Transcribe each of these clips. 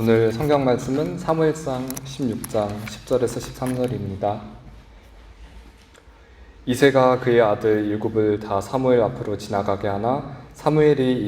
오늘 성경 말씀은 사무엘상 16장 10절에서 13절입니다. 이새가 그의 아들 일곱을 다 사무엘 앞으로 지나가게 하나 사무엘이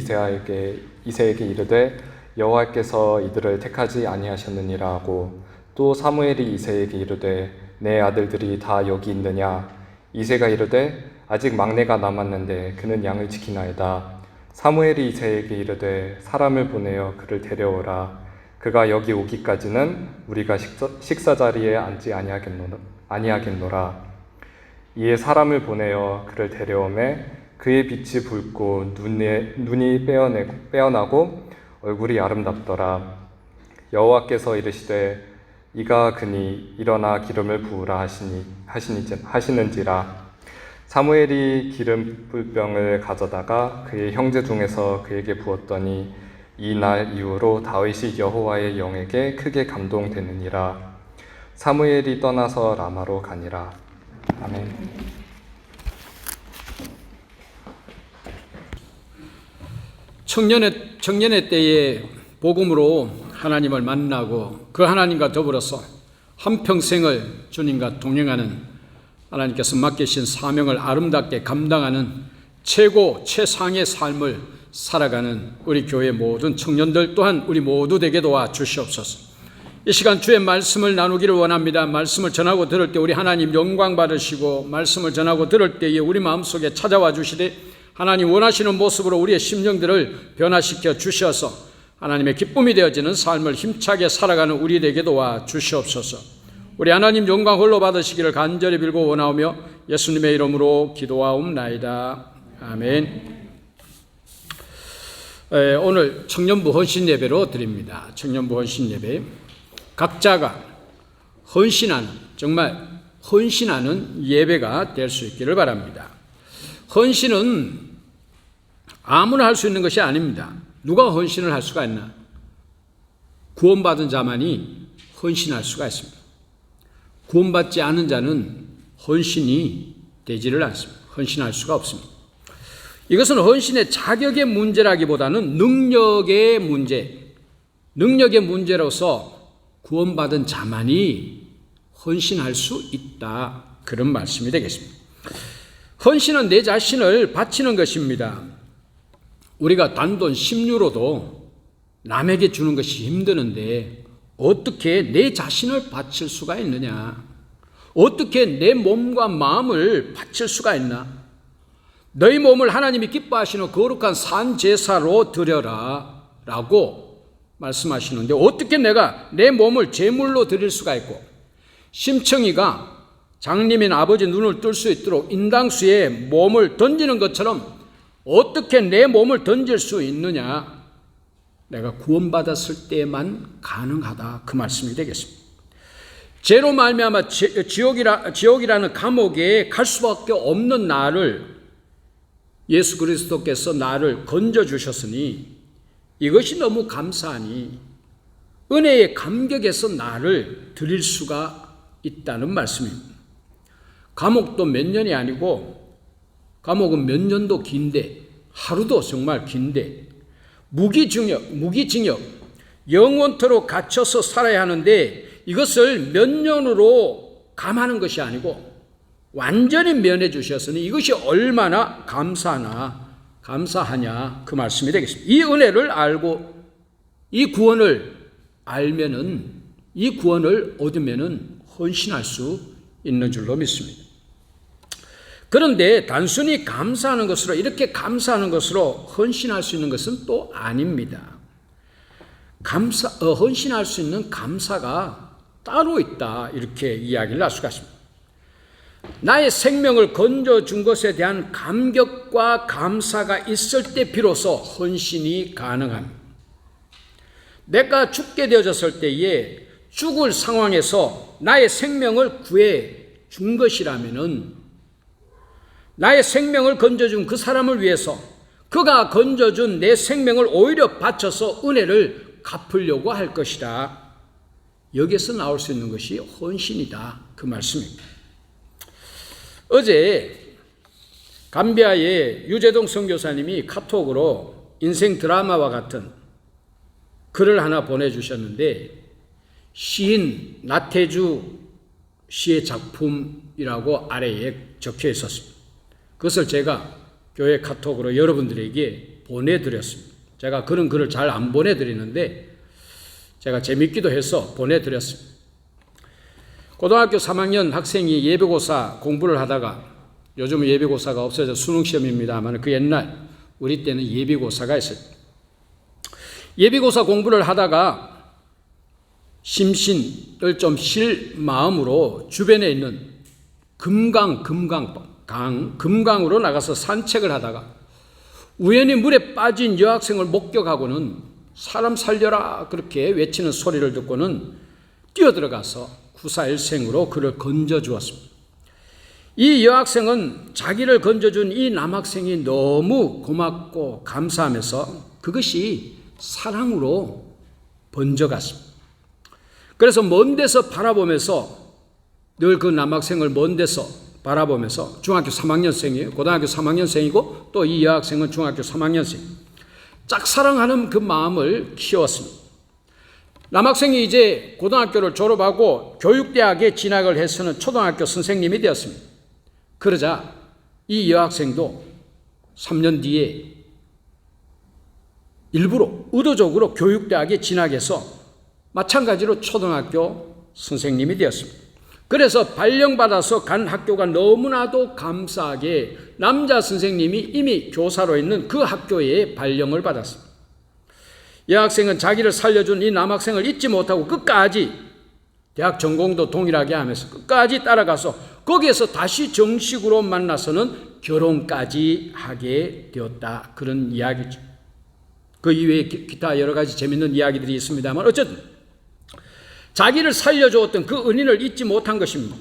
이새에게 이르되 여호와께서 이들을 택하지 아니하셨느니라 하고, 또 사무엘이 이새에게 이르되 내 아들들이 다 여기 있느냐? 이새가 이르되 아직 막내가 남았는데 그는 양을 지키나이다. 사무엘이 이새에게 이르되 사람을 보내어 그를 데려오라. 그가 여기 오기까지는 우리가 식사 자리에 앉지 아니하겠노라. 이에 사람을 보내어 그를 데려오매 그의 빛이 붉고 눈이 빼어나고 얼굴이 아름답더라. 여호와께서 이르시되 이가 그니 일어나 기름을 부으라 하시는지라. 사무엘이 기름 불병을 가져다가 그의 형제 중에서 그에게 부었더니 이 날 이후로 다윗이 여호와의 영에게 크게 감동되느니라. 사무엘이 떠나서 라마로 가니라. 아멘. 청년의 때에 복음으로 하나님을 만나고 그 하나님과 더불어서 한평생을 주님과 동행하는 하나님께서 맡기신 사명을 아름답게 감당하는 최상의 삶을 살아가는 우리 교회 모든 청년들 또한 우리 모두 되게 도와주시옵소서. 이 시간 주의 말씀을 나누기를 원합니다. 말씀을 전하고 들을 때 우리 하나님 영광 받으시고, 말씀을 전하고 들을 때에 우리 마음속에 찾아와 주시되 하나님 원하시는 모습으로 우리의 심령들을 변화시켜 주셔서 하나님의 기쁨이 되어지는 삶을 힘차게 살아가는 우리 되게 도와주시옵소서. 우리 하나님 영광 홀로 받으시기를 간절히 빌고 원하오며 예수님의 이름으로 기도하옵나이다. 아멘. 오늘 청년부 헌신 예배로 드립니다. 청년부 헌신 예배, 각자가 헌신하는, 정말 헌신하는 예배가 될 수 있기를 바랍니다. 헌신은 아무나 할 수 있는 것이 아닙니다. 누가 헌신을 할 수가 있나? 구원받은 자만이 헌신할 수가 있습니다. 구원받지 않은 자는 헌신이 되지를 않습니다. 헌신할 수가 없습니다. 이것은 헌신의 자격의 문제라기보다는 능력의 문제로서 구원받은 자만이 헌신할 수 있다, 그런 말씀이 되겠습니다. 헌신은 내 자신을 바치는 것입니다. 우리가 단돈 10유로도 남에게 주는 것이 힘드는데 어떻게 내 자신을 바칠 수가 있느냐? 어떻게 내 몸과 마음을 바칠 수가 있나? 너희 몸을 하나님이 기뻐하시는 거룩한 산제사로 드려라 라고 말씀하시는데, 어떻게 내가 내 몸을 제물로 드릴 수가 있고, 심청이가 장님인 아버지 눈을 뜰 수 있도록 인당수에 몸을 던지는 것처럼 어떻게 내 몸을 던질 수 있느냐? 내가 구원받았을 때만 가능하다, 그 말씀이 되겠습니다. 죄로 말미암아 지옥이라는 감옥에 갈 수밖에 없는 나를 예수 그리스도께서 나를 건져주셨으니 이것이 너무 감사하니 은혜의 감격에서 나를 드릴 수가 있다는 말씀입니다. 감옥도 몇 년이 아니고, 감옥은 몇 년도 긴데, 하루도 정말 긴데, 무기징역, 영원토록 갇혀서 살아야 하는데 이것을 몇 년으로 감하는 것이 아니고 완전히 면해 주셨으니 이것이 얼마나 감사하냐, 그 말씀이 되겠습니다. 이 은혜를 알고 이 구원을 알면은, 이 구원을 얻으면은 헌신할 수 있는 줄로 믿습니다. 그런데 단순히 감사하는 것으로, 이렇게 감사하는 것으로 헌신할 수 있는 것은 또 아닙니다. 헌신할 수 있는 감사가 따로 있다, 이렇게 이야기를 할 수가 있습니다. 나의 생명을 건져준 것에 대한 감격과 감사가 있을 때 비로소 헌신이 가능합니다. 내가 죽게 되어졌을 때에 죽을 상황에서 나의 생명을 구해 준 것이라면은, 나의 생명을 건져준 그 사람을 위해서 그가 건져준 내 생명을 오히려 바쳐서 은혜를 갚으려고 할 것이다. 여기에서 나올 수 있는 것이 헌신이다, 그 말씀입니다. 어제 감비아의 유재동 선교사님이 카톡으로 인생 드라마와 같은 글을 하나 보내주셨는데 시인 나태주 시의 작품이라고 아래에 적혀 있었습니다. 그것을 제가 교회 카톡으로 여러분들에게 보내드렸습니다. 제가 그런 글을 잘 안 보내드리는데 제가 재밌기도 해서 보내드렸습니다. 고등학교 3학년 학생이 예비고사 공부를 하다가, 요즘은 예비고사가 없어져 수능시험입니다만 그 옛날 우리 때는 예비고사가 있었습니다. 예비고사 공부를 하다가 심신을 좀 쉴 마음으로 주변에 있는 금강으로 나가서 산책을 하다가 우연히 물에 빠진 여학생을 목격하고는 사람 살려라 그렇게 외치는 소리를 듣고는 뛰어들어가서 구사일생으로 그를 건져주었습니다. 이 여학생은 자기를 건져준 이 남학생이 너무 고맙고 감사하면서 그것이 사랑으로 번져갔습니다. 그래서 먼 데서 바라보면서 늘 그 남학생을 먼 데서 바라보면서 중학교 3학년생이에요. 고등학교 3학년생이고 또 이 여학생은 중학교 3학년생. 짝사랑하는 그 마음을 키웠습니다. 남학생이 이제 고등학교를 졸업하고 교육대학에 진학을 해서는 초등학교 선생님이 되었습니다. 그러자 이 여학생도 3년 뒤에 일부러 의도적으로 교육대학에 진학해서 마찬가지로 초등학교 선생님이 되었습니다. 그래서 발령받아서 간 학교가 너무나도 감사하게 남자 선생님이 이미 교사로 있는 그 학교에 발령을 받았습니다. 여학생은 자기를 살려준 이 남학생을 잊지 못하고 끝까지 대학 전공도 동일하게 하면서 끝까지 따라가서 거기에서 다시 정식으로 만나서는 결혼까지 하게 되었다. 그런 이야기죠. 그 이외에 기타 여러 가지 재밌는 이야기들이 있습니다만 어쨌든 자기를 살려주었던 그 은인을 잊지 못한 것입니다.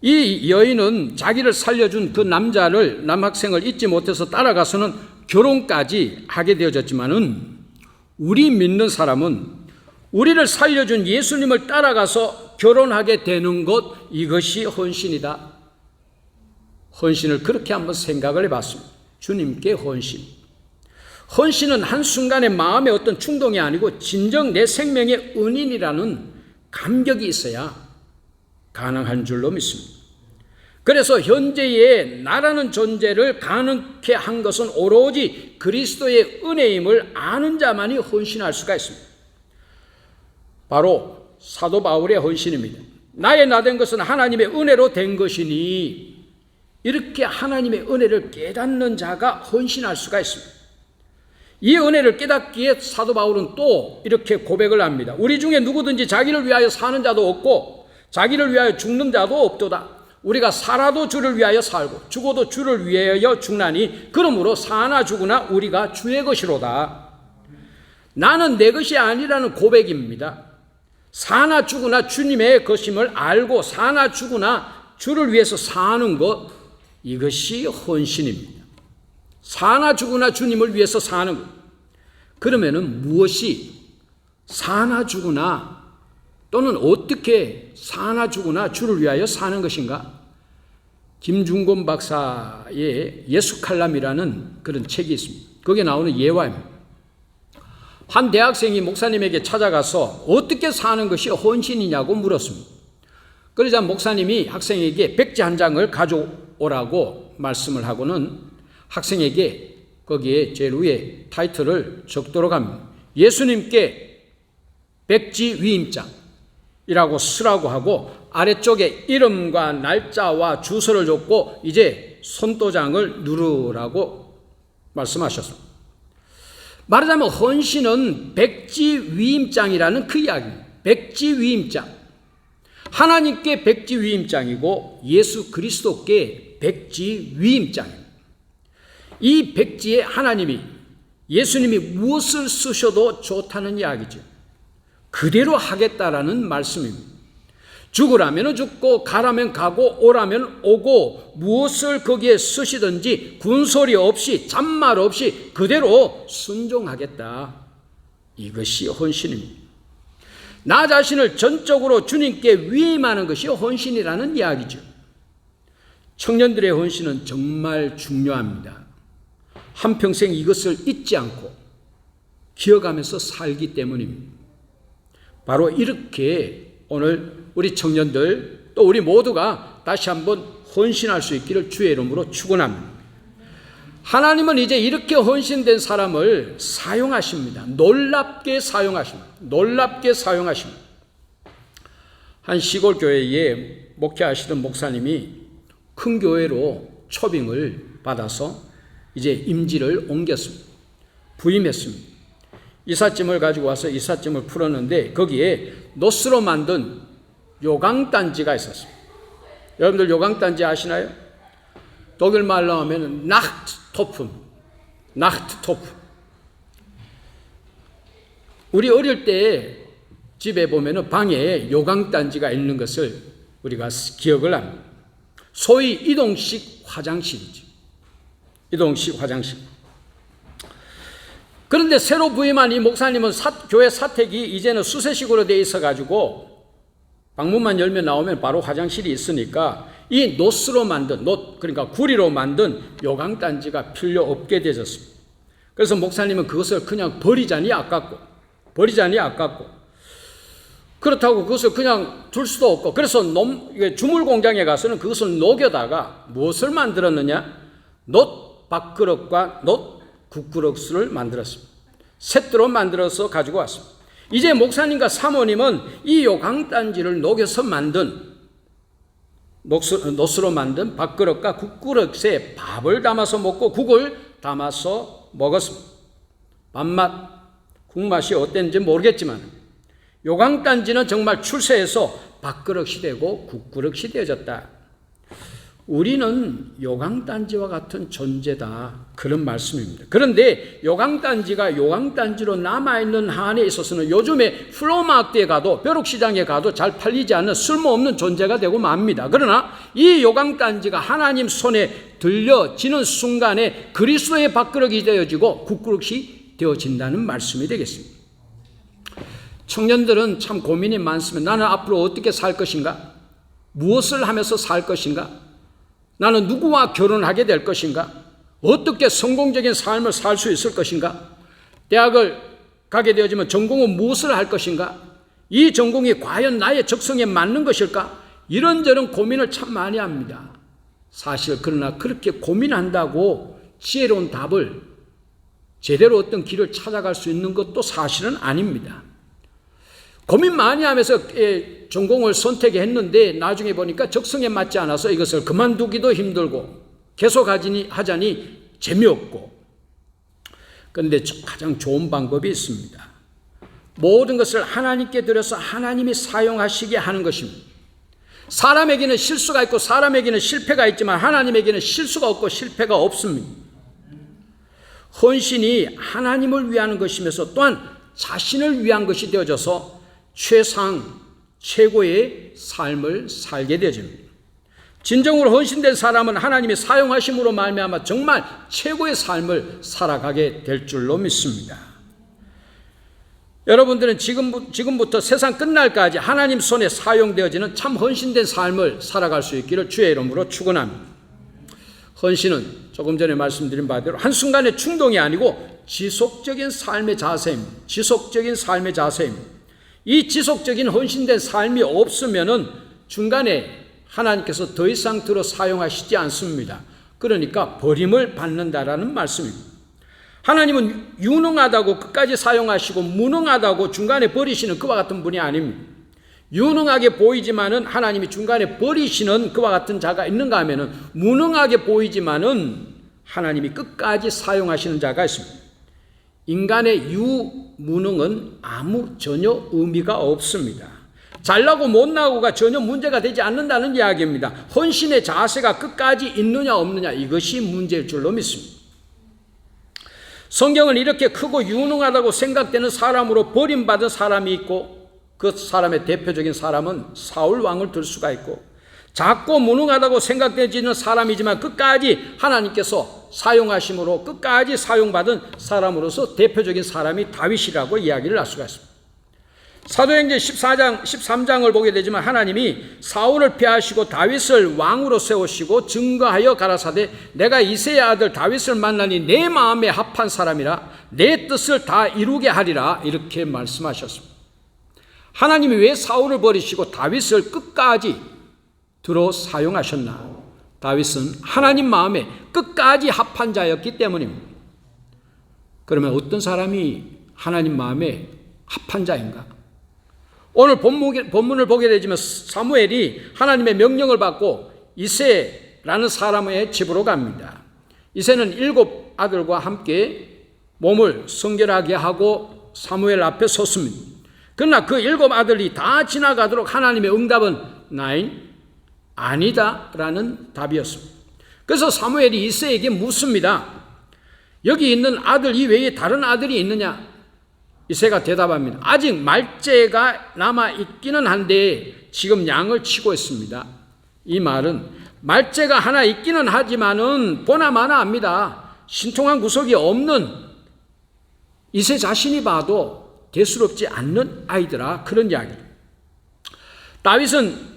이 여인은 자기를 살려준 그 남학생을 잊지 못해서 따라가서는 결혼까지 하게 되어졌지만은 우리 믿는 사람은 우리를 살려준 예수님을 따라가서 결혼하게 되는 것, 이것이 헌신이다. 헌신을 그렇게 한번 생각을 해봤습니다. 주님께 헌신. 헌신은 한순간의 마음의 어떤 충동이 아니고 진정 내 생명의 은인이라는 감격이 있어야 가능한 줄로 믿습니다. 그래서 현재의 나라는 존재를 가능케 한 것은 오로지 그리스도의 은혜임을 아는 자만이 헌신할 수가 있습니다. 바로 사도 바울의 헌신입니다. 나의 나 된 것은 하나님의 은혜로 된 것이니, 이렇게 하나님의 은혜를 깨닫는 자가 헌신할 수가 있습니다. 이 은혜를 깨닫기에 사도 바울은 또 이렇게 고백을 합니다. 우리 중에 누구든지 자기를 위하여 사는 자도 없고 자기를 위하여 죽는 자도 없도다. 우리가 살아도 주를 위하여 살고 죽어도 주를 위하여 죽나니 그러므로 사나 죽으나 우리가 주의 것이로다. 나는 내 것이 아니라는 고백입니다. 사나 죽으나 주님의 것임을 알고 사나 죽으나 주를 위해서 사는 것, 이것이 헌신입니다. 사나 죽으나 주님을 위해서 사는 것. 그러면은 무엇이 사나 죽으나 또는 어떻게 사나 죽으나 주를 위하여 사는 것인가? 김중곤 박사의 예수칼럼이라는 그런 책이 있습니다. 거기에 나오는 예화입니다. 한 대학생이 목사님에게 찾아가서 어떻게 사는 것이 헌신이냐고 물었습니다. 그러자 목사님이 학생에게 백지 한 장을 가져오라고 말씀을 하고는 학생에게 거기에 제일 위에 타이틀을 적도록 합니다. 예수님께 백지 위임장이라고 쓰라고 하고 아래쪽에 이름과 날짜와 주소를 줬고 이제 손도장을 누르라고 말씀하셨습니다. 말하자면 헌신은 백지 위임장이라는 그 이야기입니다. 백지 위임장. 하나님께 백지 위임장이고 예수 그리스도께 백지 위임장입니다. 이 백지에 하나님이, 예수님이 무엇을 쓰셔도 좋다는 이야기죠. 그대로 하겠다라는 말씀입니다. 죽으라면 죽고 가라면 가고 오라면 오고 무엇을 거기에 쓰시든지 군소리 없이 잔말 없이 그대로 순종하겠다. 이것이 헌신입니다. 나 자신을 전적으로 주님께 위임하는 것이 헌신이라는 이야기죠. 청년들의 헌신은 정말 중요합니다. 한평생 이것을 잊지 않고 기억하면서 살기 때문입니다. 바로 이렇게 오늘 우리 청년들 또 우리 모두가 다시 한번 헌신할 수 있기를 주의 이름으로 축원합니다. 하나님은 이제 이렇게 헌신된 사람을 사용하십니다. 놀랍게 사용하십니다. 놀랍게 사용하십니다. 한 시골 교회에 목회하시던 목사님이 큰 교회로 초빙을 받아서 이제 임지를 옮겼습니다. 부임했습니다. 이삿짐을 가지고 와서 이삿짐을 풀었는데 거기에 노스로 만든 요강단지가 있었습니다. 여러분들 요강단지 아시나요? 독일 말로 하면 나흐트토프. 우리 어릴 때 집에 보면 방에 요강단지가 있는 것을 우리가 기억을 합니다. 소위 이동식 화장실이죠. 이동식 화장실. 그런데 새로 부임한 이 목사님은 교회 사택이 이제는 수세식으로 되어 있어가지고 방문만 열면 나오면 바로 화장실이 있으니까 이 노스로 만든, 그러니까 구리로 만든 요강단지가 필요 없게 되었습니다. 그래서 목사님은 그것을 그냥 버리자니 아깝고 그렇다고 그것을 그냥 둘 수도 없고 그래서 주물 공장에 가서는 그것을 녹여다가 무엇을 만들었느냐? 놋 밥그릇과 놋 국그릇을 만들었습니다. 셋으로 만들어서 가지고 왔습니다. 이제 목사님과 사모님은 이 요강단지를 녹여서 만든 놋으로 만든 밥그릇과 국그릇에 밥을 담아서 먹고 국을 담아서 먹었습니다. 밥맛, 국맛이 어땠는지 모르겠지만 요강단지는 정말 출세해서 밥그릇이 되고 국그릇이 되어졌다. 우리는 요강단지와 같은 존재다. 그런 말씀입니다. 그런데 요강단지가 요강단지로 남아있는 한에 있어서는 요즘에 플로마트에 가도 벼룩시장에 가도 잘 팔리지 않는 쓸모없는 존재가 되고 맙니다. 그러나 이 요강단지가 하나님 손에 들려지는 순간에 그리스도의 밥그릇이 되어지고 국그릇이 되어진다는 말씀이 되겠습니다. 청년들은 참 고민이 많습니다. 나는 앞으로 어떻게 살 것인가? 무엇을 하면서 살 것인가? 나는 누구와 결혼하게 될 것인가? 어떻게 성공적인 삶을 살 수 있을 것인가? 대학을 가게 되어지면 전공은 무엇을 할 것인가? 이 전공이 과연 나의 적성에 맞는 것일까? 이런저런 고민을 참 많이 합니다. 사실 그러나 그렇게 고민한다고 지혜로운 답을 제대로 어떤 길을 찾아갈 수 있는 것도 사실은 아닙니다. 고민 많이 하면서 전공을 선택했는데 나중에 보니까 적성에 맞지 않아서 이것을 그만두기도 힘들고 계속 하자니 재미없고. 그런데 가장 좋은 방법이 있습니다. 모든 것을 하나님께 드려서 하나님이 사용하시게 하는 것입니다. 사람에게는 실수가 있고 사람에게는 실패가 있지만 하나님에게는 실수가 없고 실패가 없습니다. 헌신이 하나님을 위하는 것이면서 또한 자신을 위한 것이 되어져서 최고의 삶을 살게 되어집니다. 진정으로 헌신된 사람은 하나님이 사용하심으로 말미암아 정말 최고의 삶을 살아가게 될 줄로 믿습니다. 여러분들은 지금부터 세상 끝날까지 하나님 손에 사용되어지는 참 헌신된 삶을 살아갈 수 있기를 주의 이름으로 축원합니다. 헌신은 조금 전에 말씀드린 바대로 한순간의 충동이 아니고 지속적인 삶의 자세입니다. 이 지속적인 헌신된 삶이 없으면은 중간에 하나님께서 더 이상 들어 사용하시지 않습니다. 그러니까 버림을 받는다라는 말씀입니다. 하나님은 유능하다고 끝까지 사용하시고 무능하다고 중간에 버리시는 그와 같은 분이 아닙니다. 유능하게 보이지만은 하나님이 중간에 버리시는 그와 같은 자가 있는가 하면은 무능하게 보이지만은 하나님이 끝까지 사용하시는 자가 있습니다. 인간의 유무능은 전혀 의미가 없습니다. 잘나고 못나고가 전혀 문제가 되지 않는다는 이야기입니다. 헌신의 자세가 끝까지 있느냐 없느냐 이것이 문제일 줄로 믿습니다. 성경은 이렇게 크고 유능하다고 생각되는 사람으로 버림받은 사람이 있고 그 사람의 대표적인 사람은 사울 왕을 들 수가 있고 작고 무능하다고 생각되지는 사람이지만 끝까지 하나님께서 사용하심으로 끝까지 사용받은 사람으로서 대표적인 사람이 다윗이라고 이야기를 할 수가 있습니다. 사도행전 13장을 보게 되지만 하나님이 사울을 폐하시고 다윗을 왕으로 세우시고 증거하여 가라사대 내가 이새의 아들 다윗을 만나니 내 마음에 합한 사람이라 내 뜻을 다 이루게 하리라 이렇게 말씀하셨습니다. 하나님이 왜 사울을 버리시고 다윗을 끝까지 들어 사용하셨나? 다윗은 하나님 마음에 끝까지 합한 자였기 때문입니다. 그러면 어떤 사람이 하나님 마음에 합한 자인가? 오늘 본문을 보게 되지만 사무엘이 하나님의 명령을 받고 이새라는 사람의 집으로 갑니다. 이새는 7 아들과 함께 몸을 성결하게 하고 사무엘 앞에 섰습니다. 그러나 그 7 아들이 다 지나가도록 하나님의 응답은 9 아니다 라는 답이었습니다. 그래서 사무엘이 이새에게 묻습니다. 여기 있는 아들 이외에 다른 아들이 있느냐? 이새가 대답합니다. 아직 말째가 남아있기는 한데 지금 양을 치고 있습니다. 이 말은 말째가 하나 있기는 하지만은 보나마나 합니다. 신통한 구석이 없는 이새 자신이 봐도 대수롭지 않는 아이들아, 그런 이야기. 다윗은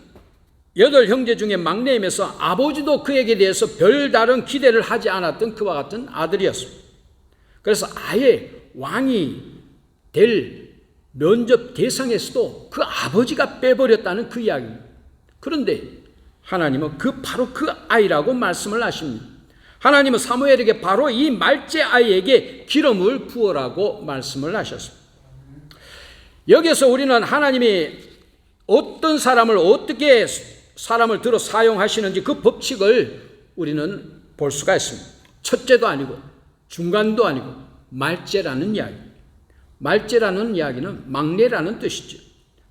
8 형제 중에 막내이면서 아버지도 그에게 대해서 별다른 기대를 하지 않았던 그와 같은 아들이었습니다. 그래서 아예 왕이 될 면접 대상에서도 그 아버지가 빼버렸다는 그 이야기입니다. 그런데 하나님은 바로 그 아이라고 말씀을 하십니다. 하나님은 사무엘에게 바로 이 말째 아이에게 기름을 부으라고 말씀을 하셨습니다. 여기서 우리는 하나님이 어떤 사람을 어떻게 사람을 들어 사용하시는지 그 법칙을 우리는 볼 수가 있습니다. 첫째도 아니고 중간도 아니고 말째라는 이야기. 말째라는 이야기는 막내라는 뜻이죠.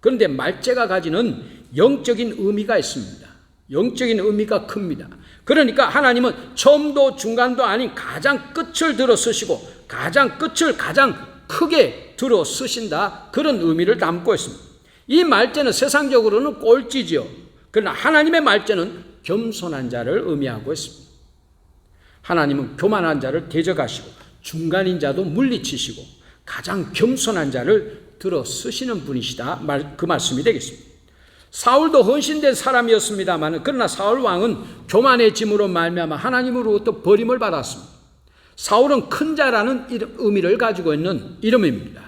그런데 말째가 가지는 영적인 의미가 있습니다. 영적인 의미가 큽니다. 그러니까 하나님은 처음도 중간도 아닌 가장 끝을 들어 쓰시고 가장 끝을 가장 크게 들어 쓰신다, 그런 의미를 담고 있습니다. 이 말째는 세상적으로는 꼴찌죠. 그러나 하나님의 말째는 겸손한 자를 의미하고 있습니다. 하나님은 교만한 자를 대적하시고 중간인 자도 물리치시고 가장 겸손한 자를 들어 쓰시는 분이시다, 그 말씀이 되겠습니다. 사울도 헌신된 사람이었습니다만 그러나 사울 왕은 교만해짐으로 말미암아 하나님으로부터 버림을 받았습니다. 사울은 큰 자라는 의미를 가지고 있는 이름입니다.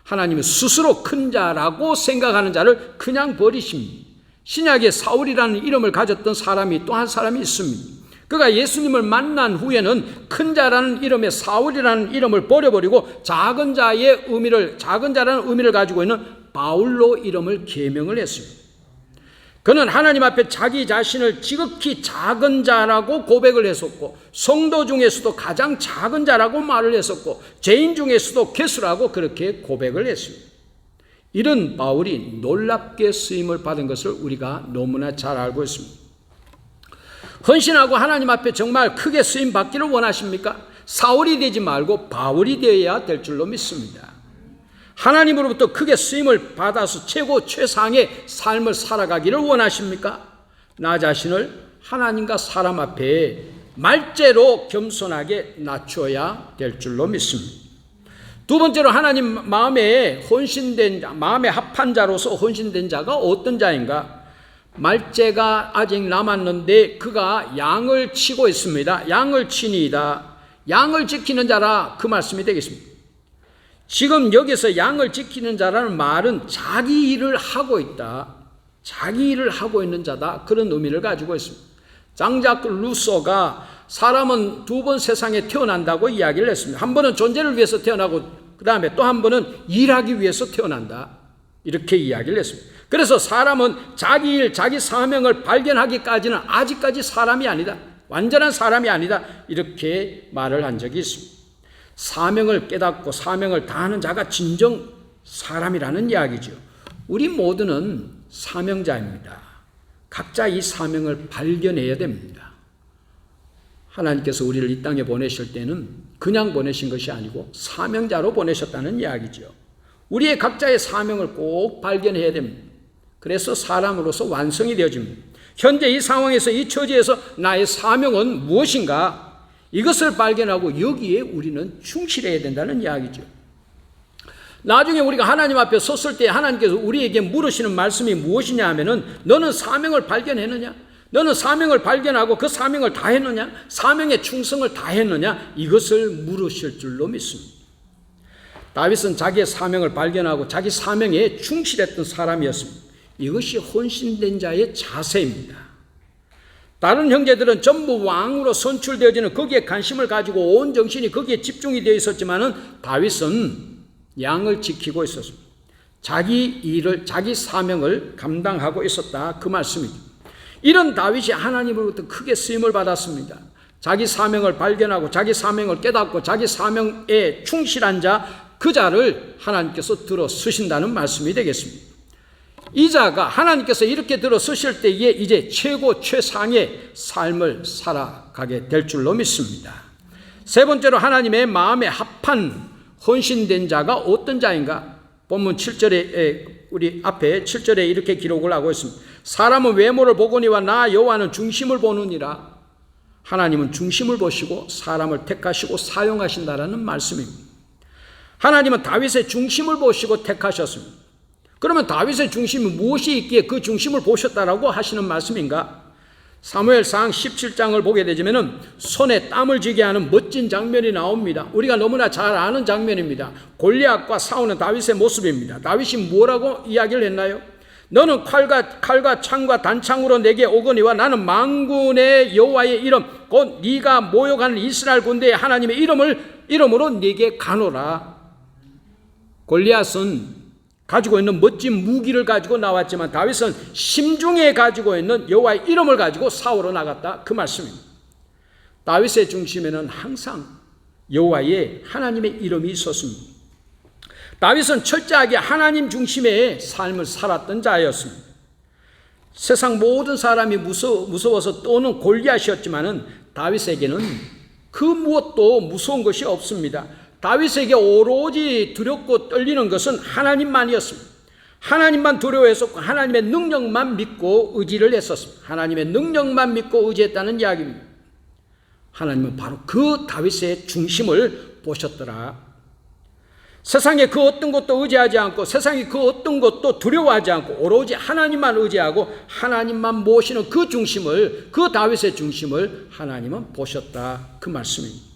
하나님은 스스로 큰 자라고 생각하는 자를 그냥 버리십니다. 신약에 사울이라는 이름을 가졌던 사람이 또 한 사람이 있습니다. 그가 예수님을 만난 후에는 큰 자라는 이름의 사울이라는 이름을 버려버리고 작은 자라는 의미를 가지고 있는 바울로 이름을 계명을 했습니다. 그는 하나님 앞에 자기 자신을 지극히 작은 자라고 고백을 했었고 성도 중에서도 가장 작은 자라고 말을 했었고 죄인 중에서도 괴수라고 그렇게 고백을 했습니다. 이런 바울이 놀랍게 쓰임을 받은 것을 우리가 너무나 잘 알고 있습니다. 헌신하고 하나님 앞에 정말 크게 쓰임 받기를 원하십니까? 사울이 되지 말고 바울이 되어야 될 줄로 믿습니다. 하나님으로부터 크게 쓰임을 받아서 최상의 삶을 살아가기를 원하십니까? 나 자신을 하나님과 사람 앞에 말째로 겸손하게 낮춰야 될 줄로 믿습니다. 두 번째로 하나님 마음에 합한 자로서 헌신된 자가 어떤 자인가? 말째가 아직 남았는데 그가 양을 치고 있습니다. 양을 치니이다. 양을 지키는 자라, 그 말씀이 되겠습니다. 지금 여기서 양을 지키는 자라는 말은 자기 일을 하고 있다, 자기 일을 하고 있는 자다, 그런 의미를 가지고 있습니다. 장작 루소가 사람은 2번 세상에 태어난다고 이야기를 했습니다. 한 번은 존재를 위해서 태어나고 그 다음에 또 한 번은 일하기 위해서 태어난다, 이렇게 이야기를 했습니다. 그래서 사람은 자기 일, 자기 사명을 발견하기까지는 아직까지 사람이 아니다, 완전한 사람이 아니다, 이렇게 말을 한 적이 있습니다. 사명을 깨닫고 사명을 다하는 자가 진정 사람이라는 이야기죠. 우리 모두는 사명자입니다. 각자 이 사명을 발견해야 됩니다. 하나님께서 우리를 이 땅에 보내실 때는 그냥 보내신 것이 아니고 사명자로 보내셨다는 이야기죠. 우리의 각자의 사명을 꼭 발견해야 됩니다. 그래서 사람으로서 완성이 되어집니다. 현재 이 상황에서, 이 처지에서 나의 사명은 무엇인가? 이것을 발견하고 여기에 우리는 충실해야 된다는 이야기죠. 나중에 우리가 하나님 앞에 섰을 때 하나님께서 우리에게 물으시는 말씀이 무엇이냐 하면은 너는 사명을 발견했느냐? 너는 사명을 발견하고 그 사명을 다 했느냐? 사명의 충성을 다 했느냐? 이것을 물으실 줄로 믿습니다. 다윗은 자기의 사명을 발견하고 자기 사명에 충실했던 사람이었습니다. 이것이 헌신된 자의 자세입니다. 다른 형제들은 전부 왕으로 선출되어지는 거기에 관심을 가지고 온 정신이 거기에 집중이 되어 있었지만은 다윗은 양을 지키고 있었습니다. 자기 일을, 자기 사명을 감당하고 있었다. 그 말씀이죠. 이런 다윗이 하나님으로부터 크게 쓰임을 받았습니다. 자기 사명을 발견하고 자기 사명을 깨닫고 자기 사명에 충실한 자, 그 자를 하나님께서 들어 쓰신다는 말씀이 되겠습니다. 이 자가 하나님께서 이렇게 들어 쓰실 때에 이제 최고 최상의 삶을 살아가게 될 줄로 믿습니다. 세 번째로 하나님의 마음에 합한 헌신된 자가 어떤 자인가? 본문 7절에 우리 앞에 7절에 이렇게 기록을 하고 있습니다. 사람은 외모를 보거니와 나 여호와는 중심을 보느니라. 하나님은 중심을 보시고 사람을 택하시고 사용하신다라는 말씀입니다. 하나님은 다윗의 중심을 보시고 택하셨습니다. 그러면 다윗의 중심이 무엇이 있기에 그 중심을 보셨다라고 하시는 말씀인가? 사무엘상 17장을 보게 되면은 손에 땀을 쥐게 하는 멋진 장면이 나옵니다. 우리가 너무나 잘 아는 장면입니다. 골리앗과 싸우는 다윗의 모습입니다. 다윗이 뭐라고 이야기를 했나요? 너는 칼과 창과 단창으로 내게 오거니와 나는 만군의 여호와의 이름 곧 네가 모욕하는 이스라엘 군대의 하나님의 이름으로 네게 가노라. 골리앗은 가지고 있는 멋진 무기를 가지고 나왔지만 다윗은 심중에 가지고 있는 여호와의 이름을 가지고 싸우러 나갔다. 그 말씀입니다. 다윗의 중심에는 항상 여호와의 하나님의 이름이 있었습니다. 다윗은 철저하게 하나님 중심의 삶을 살았던 자였습니다. 세상 모든 사람이 무서워서 떠오는 골리앗이었지만은 다윗에게는 그 무엇도 무서운 것이 없습니다. 다윗에게 오로지 두렵고 떨리는 것은 하나님만이었습니다. 하나님만 두려워했었고 하나님의 능력만 믿고 의지를 했었습니다. 하나님의 능력만 믿고 의지했다는 이야기입니다. 하나님은 바로 그 다윗의 중심을 보셨더라. 세상에 그 어떤 것도 의지하지 않고 세상에 그 어떤 것도 두려워하지 않고 오로지 하나님만 의지하고 하나님만 모시는 그 중심을, 그 다윗의 중심을 하나님은 보셨다. 그 말씀입니다.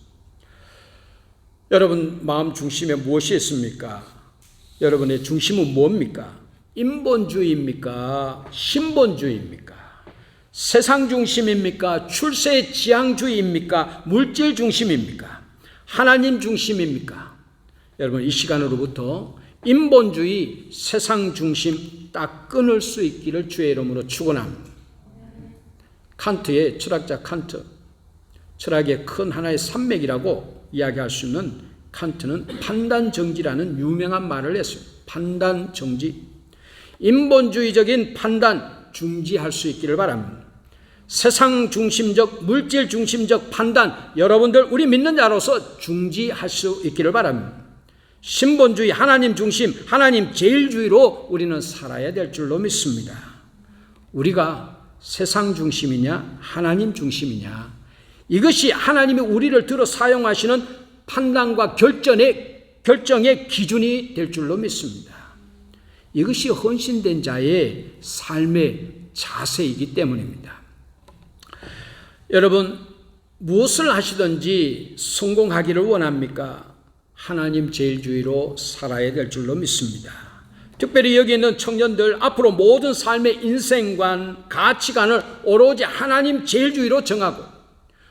여러분 마음 중심에 무엇이 있습니까? 여러분의 중심은 뭡니까? 인본주의입니까? 신본주의입니까? 세상 중심입니까? 출세 지향주의입니까? 물질 중심입니까? 하나님 중심입니까? 여러분 이 시간으로부터 인본주의, 세상 중심 딱 끊을 수 있기를 주의 이름으로 축원합니다. 칸트의 철학자 칸트, 철학의 큰 하나의 산맥이라고 이야기할 수 있는 칸트는 판단정지라는 유명한 말을 했어요. 판단정지. 인본주의적인 판단 중지할 수 있기를 바랍니다. 세상 중심적, 물질 중심적 판단 여러분들 우리 믿는 자로서 중지할 수 있기를 바랍니다. 신본주의, 하나님 중심, 하나님 제일주의로 우리는 살아야 될 줄로 믿습니다. 우리가 세상 중심이냐 하나님 중심이냐, 이것이 하나님이 우리를 들어 사용하시는 판단과 결정의 기준이 될 줄로 믿습니다. 이것이 헌신된 자의 삶의 자세이기 때문입니다. 여러분 무엇을 하시든지 성공하기를 원합니까? 하나님 제일주의로 살아야 될 줄로 믿습니다. 특별히 여기 있는 청년들 앞으로 모든 삶의 인생관, 가치관을 오로지 하나님 제일주의로 정하고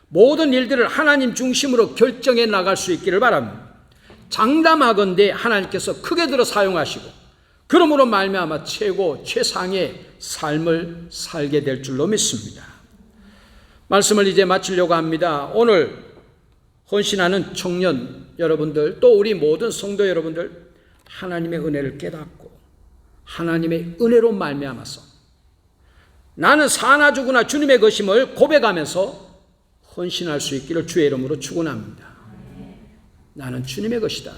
모든 일들을 하나님 중심으로 결정해 나갈 수 있기를 바랍니다. 장담하건대 하나님께서 크게 들어 사용하시고 그러므로 말미암아 최고 최상의 삶을 살게 될 줄로 믿습니다. 말씀을 이제 마치려고 합니다. 오늘 헌신하는 청년 여러분들, 또 우리 모든 성도 여러분들, 하나님의 은혜를 깨닫고 하나님의 은혜로 말미암아서 나는 사나 죽으나 주님의 것임을 고백하면서 헌신할 수 있기를 주의 이름으로 축원합니다. 나는 주님의 것이다.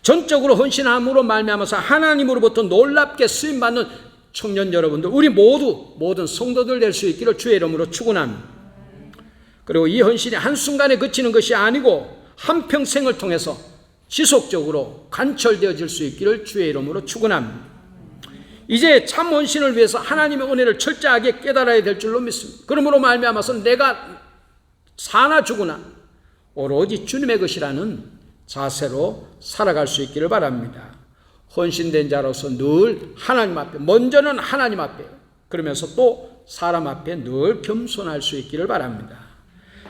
전적으로 헌신함으로 말미암아서 하나님으로부터 놀랍게 쓰임받는 청년 여러분들, 우리 모든 성도들 될 수 있기를 주의 이름으로 축원합니다. 그리고 이 헌신이 한순간에 그치는 것이 아니고 한평생을 통해서 지속적으로 관철되어질 수 있기를 주의 이름으로 축원합니다. 이제 참 헌신을 위해서 하나님의 은혜를 철저하게 깨달아야 될 줄로 믿습니다. 그러므로 말미암아서 내가 사나 죽으나 오로지 주님의 것이라는 자세로 살아갈 수 있기를 바랍니다. 헌신된 자로서 늘 하나님 앞에, 먼저는 하나님 앞에, 그러면서 또 사람 앞에 늘 겸손할 수 있기를 바랍니다.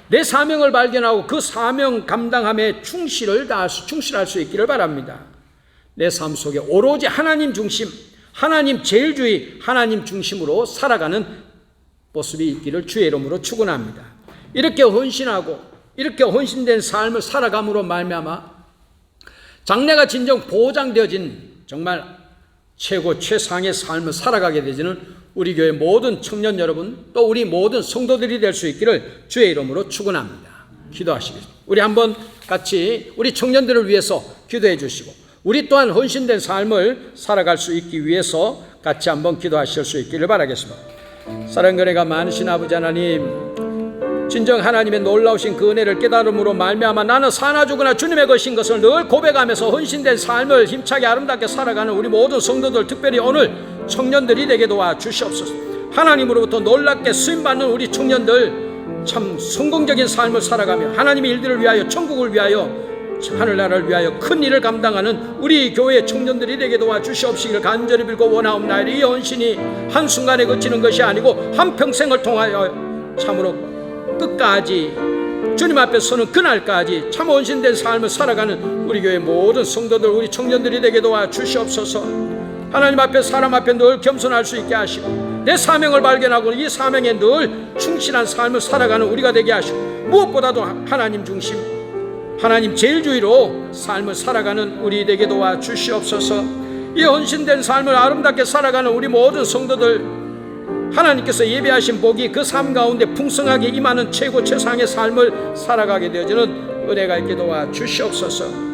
내 사명을 발견하고 그 사명 감당함에 충실할 수 있기를 바랍니다. 내 삶 속에 오로지 하나님 중심, 하나님 제일주의, 하나님 중심으로 살아가는 모습이 있기를 주의 이름으로 축원합니다. 이렇게 헌신하고 이렇게 헌신된 삶을 살아감으로 말미암아 장래가 진정 보장되어진 정말 최고 최상의 삶을 살아가게 되지는 우리 교회 모든 청년 여러분, 또 우리 모든 성도들이 될 수 있기를 주의 이름으로 축원합니다. 기도하시겠습니다. 우리 한번 같이 우리 청년들을 위해서 기도해 주시고 우리 또한 헌신된 삶을 살아갈 수 있기 위해서 같이 한번 기도하실 수 있기를 바라겠습니다. 사랑과 은혜가 많으신 아버지 하나님, 진정 하나님의 놀라우신 그 은혜를 깨달음으로 말미암아 나는 사나 죽으나 주님의 것인 것을 늘 고백하면서 헌신된 삶을 힘차게 아름답게 살아가는 우리 모든 성도들, 특별히 오늘 청년들이 되게 도와 주시옵소서. 하나님으로부터 놀랍게 쓰임받는 우리 청년들, 참 성공적인 삶을 살아가며 하나님의 일들을 위하여, 천국을 위하여, 하늘나라를 위하여 큰 일을 감당하는 우리 교회 청년들이 되게 도와 주시옵시기를 간절히 빌고 원하옵나이다. 이 헌신이 한순간에 그치는 것이 아니고 한평생을 통하여 참으로 끝까지 주님 앞에 서는 그날까지 참 헌신된 삶을 살아가는 우리 교회 모든 성도들, 우리 청년들이 되게 도와 주시옵소서. 하나님 앞에, 사람 앞에 늘 겸손할 수 있게 하시고 내 사명을 발견하고 이 사명에 늘 충실한 삶을 살아가는 우리가 되게 하시고 무엇보다도 하나님 중심, 하나님 제일주의로 삶을 살아가는 우리 되게 도와 주시옵소서. 이 헌신된 삶을 아름답게 살아가는 우리 모든 성도들, 하나님께서 예배하신 복이 그 삶 가운데 풍성하게 임하는 최고 최상의 삶을 살아가게 되어지는 은혜가 있게 도와 주시옵소서.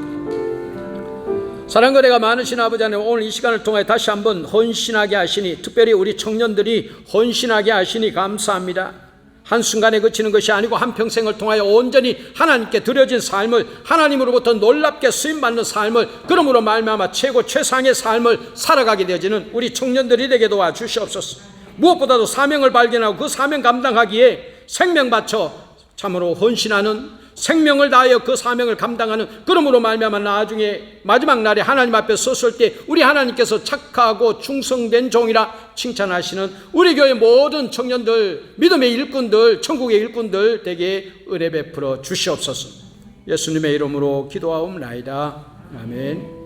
사랑과 은혜가 많으신 아버지 하나님, 오늘 이 시간을 통해 다시 한번 헌신하게 하시니, 특별히 우리 청년들이 헌신하게 하시니 감사합니다. 한순간에 그치는 것이 아니고 한평생을 통하여 온전히 하나님께 드려진 삶을, 하나님으로부터 놀랍게 쓰임받는 삶을, 그러므로 말미암아 최고 최상의 삶을 살아가게 되어지는 우리 청년들이 되게 도와 주시옵소서. 무엇보다도 사명을 발견하고 그 사명 감당하기에 생명 바쳐 참으로 헌신하는, 생명을 다하여 그 사명을 감당하는, 그러므로 말미암아 나중에 마지막 날에 하나님 앞에 섰을 때 우리 하나님께서 착하고 충성된 종이라 칭찬하시는 우리 교회 모든 청년들, 믿음의 일꾼들, 천국의 일꾼들 되게 은혜 베풀어 주시옵소서. 예수님의 이름으로 기도하옵나이다. 아멘.